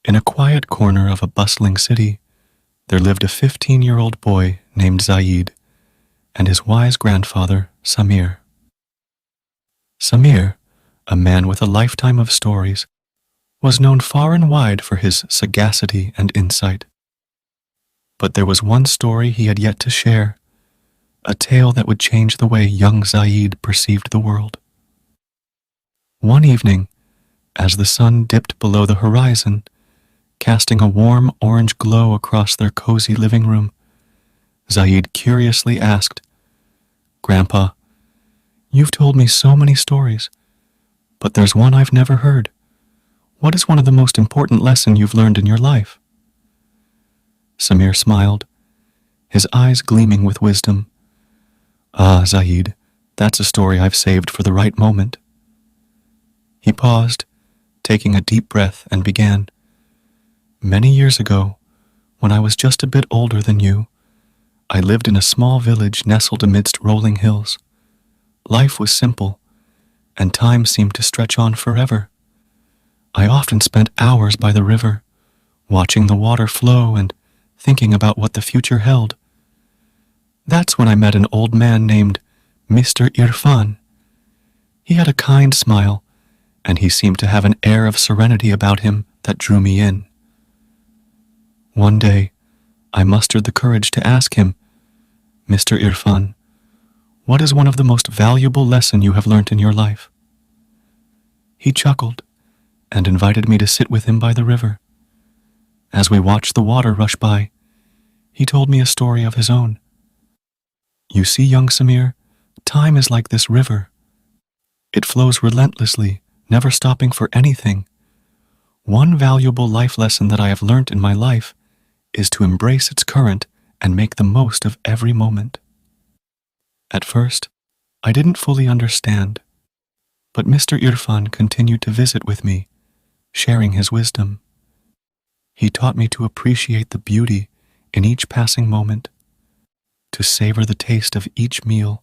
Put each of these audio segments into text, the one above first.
In a quiet corner of a bustling city, there lived a 15-year-old boy named Zaid and his wise grandfather, Samir. Samir, a man with a lifetime of stories, was known far and wide for his sagacity and insight. But there was one story he had yet to share, a tale that would change the way young Zaid perceived the world. One evening, as the sun dipped below the horizon, casting a warm orange glow across their cozy living room, Zaid curiously asked, "Grandpa, you've told me so many stories, but there's one I've never heard. What is one of the most important lessons you've learned in your life?" Samir smiled, his eyes gleaming with wisdom. "Ah, Zaid, that's a story I've saved for the right moment." He paused, taking a deep breath, and began. "Many years ago, when I was just a bit older than you, I lived in a small village nestled amidst rolling hills. Life was simple, and time seemed to stretch on forever. I often spent hours by the river, watching the water flow and thinking about what the future held. That's when I met an old man named Mr. Irfan. He had a kind smile, and he seemed to have an air of serenity about him that drew me in. One day, I mustered the courage to ask him, 'Mr. Irfan, what is one of the most valuable lessons you have learnt in your life?' He chuckled and invited me to sit with him by the river. As we watched the water rush by, he told me a story of his own. 'You see, young Samir, time is like this river. It flows relentlessly, never stopping for anything. One valuable life lesson that I have learnt in my life is to embrace its current and make the most of every moment.' At first, I didn't fully understand, but Mr. Irfan continued to visit with me, sharing his wisdom. He taught me to appreciate the beauty in each passing moment, to savor the taste of each meal,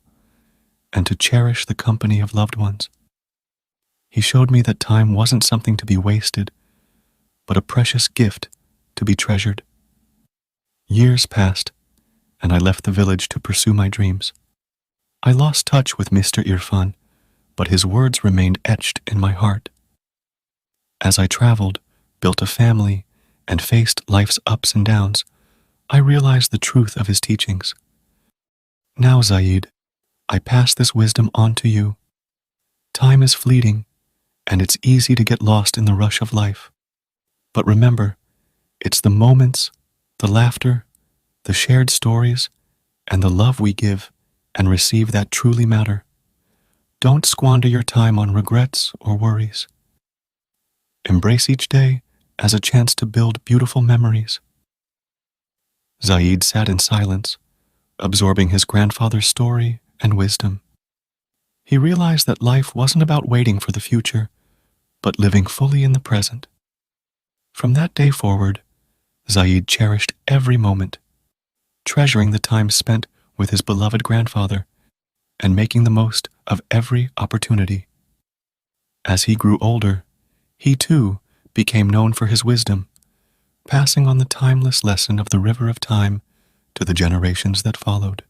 and to cherish the company of loved ones. He showed me that time wasn't something to be wasted, but a precious gift to be treasured. Years passed, and I left the village to pursue my dreams. I lost touch with Mr. Irfan, but his words remained etched in my heart. As I traveled, built a family, and faced life's ups and downs, I realized the truth of his teachings. Now, Zaid, I pass this wisdom on to you. Time is fleeting, and it's easy to get lost in the rush of life. But remember, it's the moments, the laughter, the shared stories, and the love we give and receive that truly matter. Don't squander your time on regrets or worries. Embrace each day as a chance to build beautiful memories." Zaid sat in silence, absorbing his grandfather's story and wisdom. He realized that life wasn't about waiting for the future, but living fully in the present. From that day forward, Zaid cherished every moment, treasuring the time spent with his beloved grandfather and making the most of every opportunity. As he grew older, he too became known for his wisdom, passing on the timeless lesson of the river of time to the generations that followed.